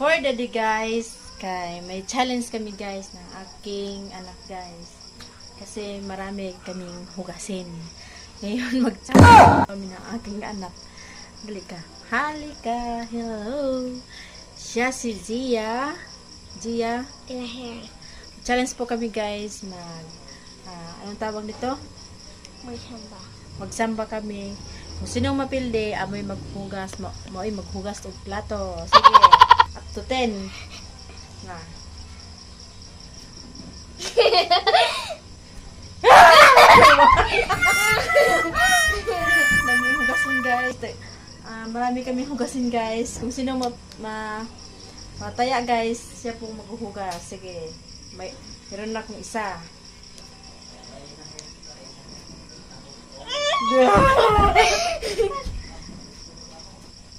For the day guys, may challenge kami guys ng aking anak guys. Kasi marami kaming hugasin. Ngayon mag-challenge kami ng aking anak. Halika. Halika. Hello. Siya si Zia. Zia. In a hair. Challenge po kami guys mag anong tawag nito? Magsamba. Magsamba kami. Kung sinong mapilde, amoy maghugas, mo'y maghugas og plato. Sige. Up to 10. Na. Dami hugasin guys. Marami kami hugasin guys. Kung sino mataya guys, siya pong maghuhugas. Sige. Meron na akong isa.